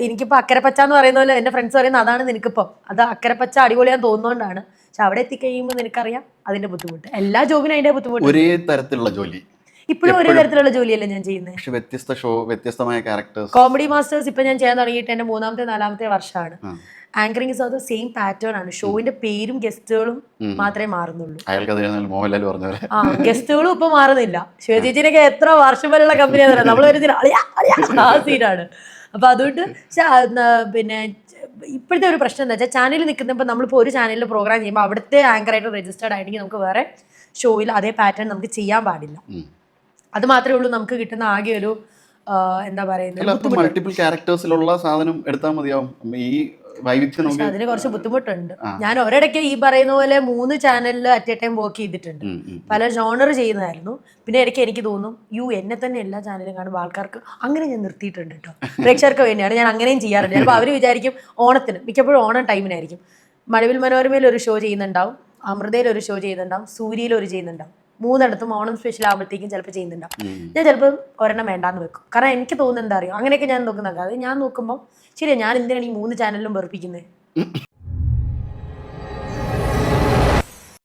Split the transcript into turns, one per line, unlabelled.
എനിക്കിപ്പോ അക്കരപ്പച്ച എന്ന് പറയുന്ന പോലെ എന്റെ ഫ്രണ്ട്സ് പറയുന്നത് അതാണ് നിനക്കിപ്പം, അത് അക്കരപ്പച്ച അടിപൊളിയാന്ന് തോന്നുന്നോണ്ടാണ്. പക്ഷെ അവിടെ എത്തിക്കഴിയുമ്പോൾ നിനക്കറിയാം അതിന്റെ ബുദ്ധിമുട്ട്. എല്ലാ ജോബിനും അതിന്റെ ബുദ്ധിമുട്ട്.
ഒരേ തരത്തിലുള്ള ജോലി,
ഇപ്പോഴും ഒരേ തരത്തിലുള്ള ജോലിയല്ല ഞാൻ ചെയ്യുന്നത്.
പക്ഷെ വ്യത്യസ്ത ഷോ, വ്യത്യസ്തമായ ക്യാരക്ടേഴ്സ്.
കോമഡി മാസ്റ്റേഴ്സ് ഇപ്പൊ ഞാൻ ചെയ്യാൻ തുടങ്ങിയിട്ട് എന്റെ 4-ാമത്തെ വർഷമാണ്. Anchoring is also same pattern ആണ്. ഷോവിന്റെ പേരും ഗസ്റ്റുകളും മാത്രമേ മാറുന്നുള്ളൂ.
മോഹൻലാൽ പറഞ്ഞ പോലെ
ഗസ്റ്റുകളും ഇപ്പൊ മാറുന്നില്ല. ശിവചേച്ചിനൊക്കെ എത്ര വർഷം വരെയുള്ള കമ്പനിയാണ്, നമ്മൾ ഒരു ആ സീനാണ്. അപ്പൊ അതുകൊണ്ട് പിന്നെ ഇപ്പോഴത്തെ ഒരു പ്രശ്നം എന്താ വെച്ചാൽ ചാനലിൽ നിൽക്കുന്നപ്പോൾ നമ്മളിപ്പോൾ ഒരു ചാനലിൽ പ്രോഗ്രാം ചെയ്യുമ്പോൾ അവിടുത്തെ ആങ്കറായിട്ട് രജിസ്റ്റേർഡ് ആയിട്ടെങ്കിൽ നമുക്ക് വേറെ ഷോയിൽ അതേ പാറ്റേൺ നമുക്ക് ചെയ്യാൻ പാടില്ല. അത് മാത്രമേ ഉള്ളൂ നമുക്ക് കിട്ടുന്ന ആകെ ഒരു എന്താ പറയുന്നത്,
മൾട്ടിപ്പിൾ ക്യാരക്ടേഴ്സിലുള്ള സാധനം എടുത്താൽ മതിയാവും. ഈ വൈവിധ്യം
അതിന് കുറച്ച് ബുദ്ധിമുട്ടുണ്ട്. ഞാൻ ഒരിടയ്ക്ക് ഈ പറയുന്ന പോലെ 3 ചാനലിൽ അറ്റ് എ ടൈം വർക്ക് ചെയ്തിട്ടുണ്ട്. പല ജോണർ ചെയ്യുന്നതായിരുന്നു. പിന്നെ ഇടയ്ക്ക് എനിക്ക് തോന്നും എന്നെ തന്നെ എല്ലാ ചാനലും കാണുമ്പോൾ ആൾക്കാർക്ക് അങ്ങനെ ഞാൻ നിർത്തിയിട്ടുണ്ട് കേട്ടോ. പ്രേക്ഷകർക്ക് വേണ്ടിയാണ് ഞാൻ അങ്ങനെയും ചെയ്യാറുണ്ട്. ചിലപ്പോൾ അവർ വിചാരിക്കും ഓണത്തിന്, മിക്കപ്പോഴും ഓണം ടൈമിനായിരിക്കും, മഴവിൽ മനോരമയിൽ ഒരു ഷോ ചെയ്യുന്നുണ്ടാവും, അമൃതയിൽ ഒരു ഷോ ചെയ്യുന്നുണ്ടാവും, സൂര്യയിൽ ഒരു ചെയ്യുന്നുണ്ടാവും. 3 ഓണം സ്പെഷ്യൽ ആകുമ്പോഴത്തേക്കും ചിലപ്പോൾ ചെയ്യുന്നുണ്ടാവും. ഞാൻ ചിലപ്പോൾ ഒരെണ്ണം വേണ്ടാന്ന് വെക്കും. കാരണം എനിക്ക് തോന്നുന്നത് എന്താ അറിയോ, അങ്ങനെയൊക്കെ ഞാൻ നോക്കുന്നുണ്ട്. അത് ഞാൻ നോക്കുമ്പോൾ ശരിയാ, ഞാൻ എന്തിനാണ് ഈ 3 ചാനലിലും വെറുപ്പിക്കുന്നത്?